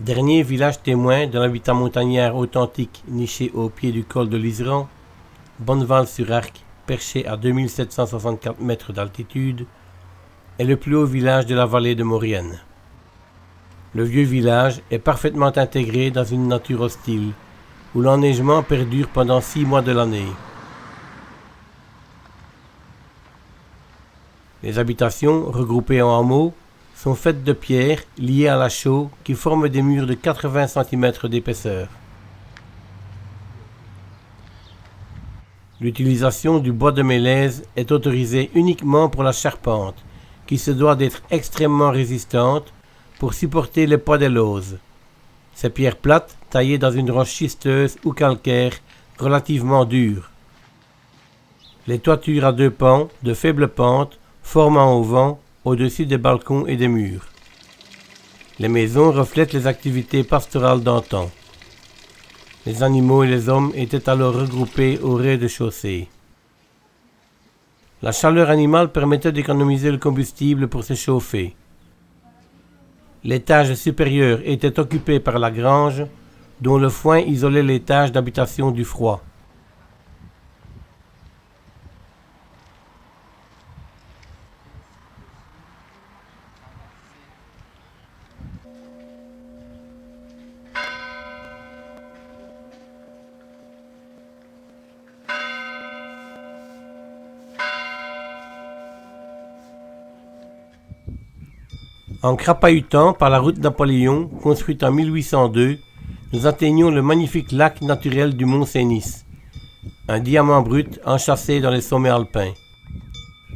Dernier village témoin de l'habitat montagnard authentique niché au pied du col de l'Iseran, Bonneval-sur-Arc, perché à 2764 mètres d'altitude, est le plus haut village de la vallée de Maurienne. Le vieux village est parfaitement intégré dans une nature hostile, où l'enneigement perdure pendant 6 mois de l'année. Les habitations, regroupées en hameaux, sont faites de pierres liées à la chaux qui forment des murs de 80 cm d'épaisseur. L'utilisation du bois de mélèze est autorisée uniquement pour la charpente, qui se doit d'être extrêmement résistante pour supporter le poids des lauses. Ces pierres plates, taillées dans une roche schisteuse ou calcaire relativement dure. Les toitures à 2 pans, de faible pente, formant au vent au-dessus des balcons et des murs. Les maisons reflètent les activités pastorales d'antan. Les animaux et les hommes étaient alors regroupés au rez-de-chaussée. La chaleur animale permettait d'économiser le combustible pour se chauffer. L'étage supérieur était occupé par la grange, dont le foin isolait l'étage d'habitation du froid. En crapahutant par la route Napoléon, construite en 1802, nous atteignons le magnifique lac naturel du Mont Cenis, un diamant brut enchâssé dans les sommets alpins.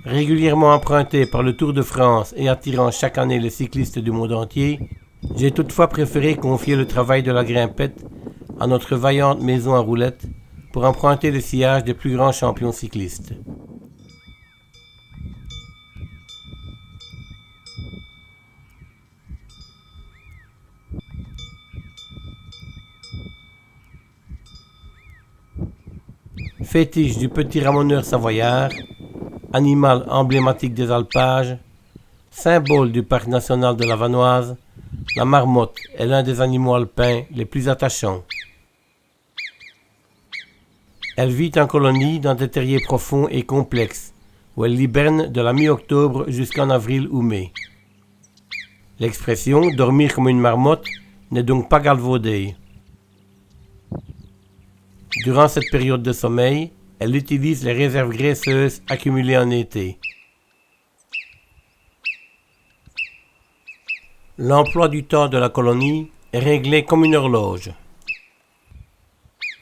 Régulièrement emprunté par le Tour de France et attirant chaque année les cyclistes du monde entier, j'ai toutefois préféré confier le travail de la grimpette à notre vaillante maison à roulettes pour emprunter le sillage des plus grands champions cyclistes. Fétiche du petit ramoneur savoyard, animal emblématique des alpages, symbole du parc national de la Vanoise, la marmotte est l'un des animaux alpins les plus attachants. Elle vit en colonie dans des terriers profonds et complexes, où elle hiberne de la mi-octobre jusqu'en avril ou mai. L'expression « dormir comme une marmotte » n'est donc pas galvaudée. Durant cette période de sommeil, elle utilise les réserves graisseuses accumulées en été. L'emploi du temps de la colonie est réglé comme une horloge.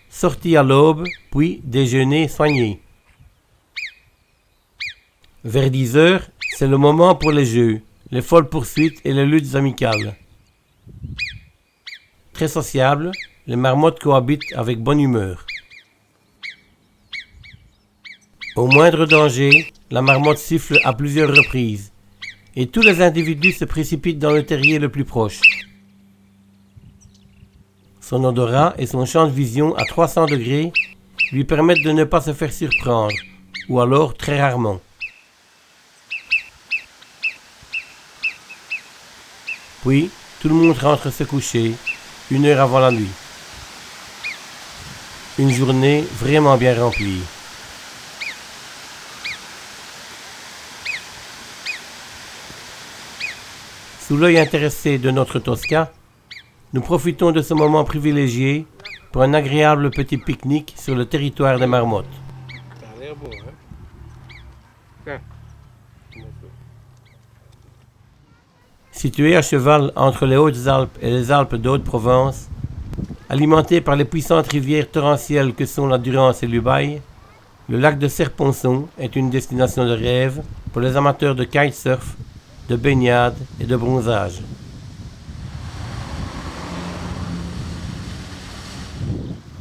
Sortie à l'aube, puis déjeuner soigné. Vers 10 heures, c'est le moment pour les jeux, les folles poursuites et les luttes amicales. Très sociables, les marmottes cohabitent avec bonne humeur. Au moindre danger, la marmotte siffle à plusieurs reprises, et tous les individus se précipitent dans le terrier le plus proche. Son odorat et son champ de vision à 300 degrés lui permettent de ne pas se faire surprendre, ou alors très rarement. Puis, tout le monde rentre se coucher, 1 heure avant la nuit. Une journée vraiment bien remplie. Sous l'œil intéressé de notre Tosca, nous profitons de ce moment privilégié pour un agréable petit pique-nique sur le territoire des marmottes. Ça a l'air beau, hein? Situé à cheval entre les Hautes-Alpes et les Alpes de Haute-Provence, alimenté par les puissantes rivières torrentielles que sont la Durance et l'Ubaye, le lac de Serponçon est une destination de rêve pour les amateurs de kitesurf, de baignade et de bronzage.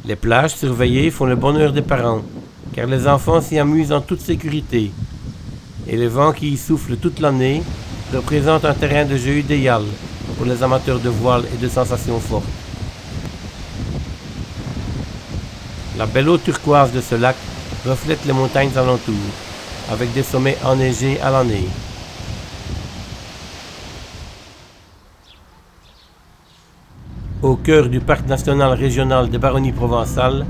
Les plages surveillées font le bonheur des parents, car les enfants s'y amusent en toute sécurité, et les vents qui y soufflent toute l'année représentent un terrain de jeu idéal pour les amateurs de voile et de sensations fortes. La belle eau turquoise de ce lac reflète les montagnes alentours, avec des sommets enneigés à l'année. Au cœur du parc national régional des Baronnies provençales,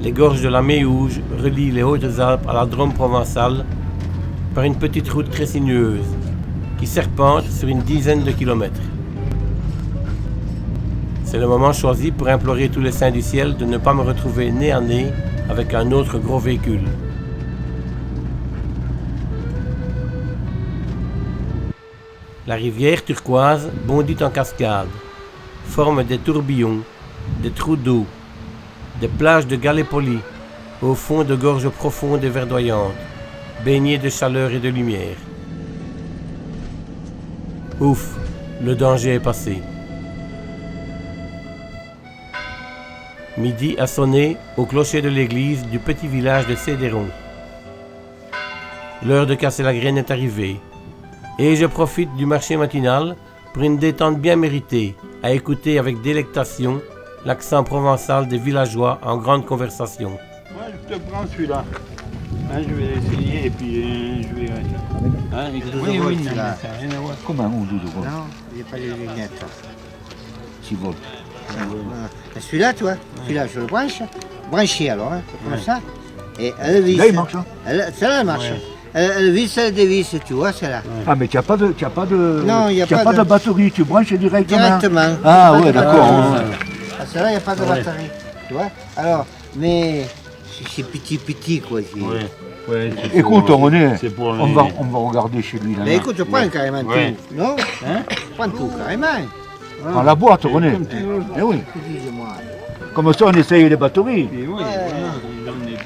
les gorges de la Méouge relient les Hautes-Alpes à la Drôme provençale par une petite route très sinueuse qui serpente sur une dizaine de kilomètres. C'est le moment choisi pour implorer tous les saints du ciel de ne pas me retrouver nez à nez avec un autre gros véhicule. La rivière turquoise bondit en cascade, forme des tourbillons, des trous d'eau, des plages de galets polis, au fond de gorges profondes et verdoyantes, baignées de chaleur et de lumière. Ouf, le danger est passé. Midi a sonné au clocher de l'église du petit village de Cédéron. L'heure de casser la graine est arrivée, et je profite du marché matinal pour une détente bien méritée, à écouter avec délectation l'accent provençal des villageois en grande conversation. Moi, je te prends celui-là. Hein, je vais essayer et puis je vais... Hein, Oui, oui, non, ça mais n'a rien à voir. Comment on 12 volts? Non, il n'y a pas les lunettes. 6 volts. Celui-là, tu vois, celui-là, je le branché alors, hein, comme ça. Et elle visse. Là, il marche, hein? Celle-là, elle marche. Elle visse, elle dévisse, tu vois, celle-là. Ah, mais tu n'as pas de, Non, il y a tu as pas pas de- de batterie, tu branches directement. Directement. Ah, Pas ouais, de d'accord. batterie. Ouais. Ah, celle-là, il n'y a pas de batterie. Tu vois. Alors, mais c'est petit, quoi. Ouais. Ouais, Écoute, René, c'est pour on va regarder chez lui là. Mais écoute, je prends carrément Ouais. tout. Non, Hein? je prends tout, carrément. Dans la boîte, René. Eh oui. Excusez-moi. Comme ça, on essaye les batteries. Et oui, Ouais. voilà, il en est...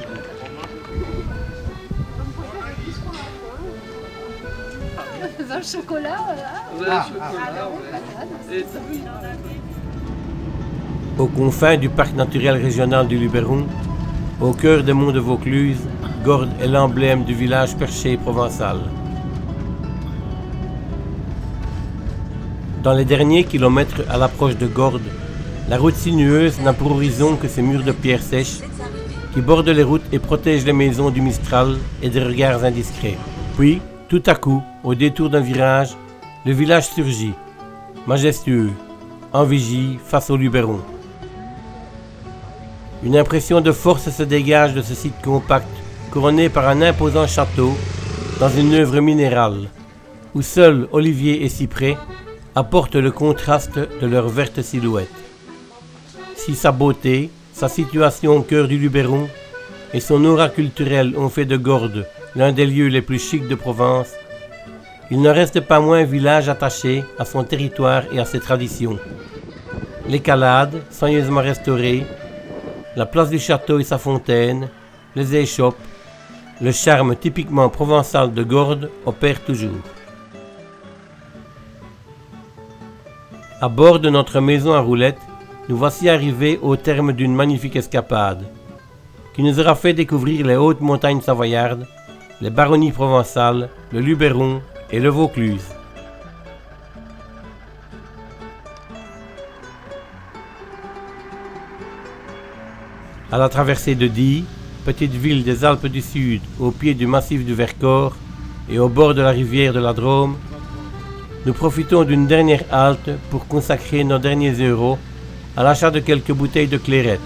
Dans le chocolat, voilà. Aux confins du parc naturel régional du Luberon, au cœur des monts de Vaucluse, Gordes est l'emblème du village perché provençal. Dans les derniers kilomètres à l'approche de Gordes, la route sinueuse n'a pour horizon que ces murs de pierre sèche qui bordent les routes et protègent les maisons du Mistral et des regards indiscrets. Puis, tout à coup, au détour d'un virage, le village surgit, majestueux, en vigie face au Luberon. Une impression de force se dégage de ce site compact, couronné par un imposant château dans une œuvre minérale, où seuls oliviers et cyprès apportent le contraste de leur verte silhouette. Si sa beauté, sa situation au cœur du Luberon et son aura culturelle ont fait de Gordes l'un des lieux les plus chics de Provence, il ne reste pas moins un village attaché à son territoire et à ses traditions. Les calades, soigneusement restaurées, la place du château et sa fontaine, les échoppes, le charme typiquement provençal de Gordes opère toujours. À bord de notre maison à roulettes, nous voici arrivés au terme d'une magnifique escapade, qui nous aura fait découvrir les hautes montagnes savoyardes, les baronnies provençales, le Luberon et le Vaucluse. À la traversée de Die, petite ville des Alpes du Sud, au pied du massif du Vercors et au bord de la rivière de la Drôme, nous profitons d'une dernière halte pour consacrer nos derniers euros à l'achat de quelques bouteilles de clairette,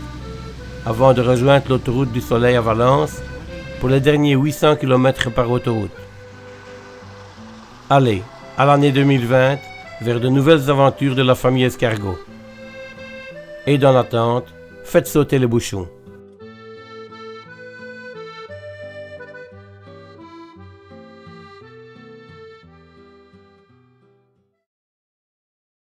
avant de rejoindre l'autoroute du Soleil à Valence pour les derniers 800 km par autoroute. Allez, à l'année 2020, vers de nouvelles aventures de la famille Escargot. Et dans l'attente, faites sauter les bouchons.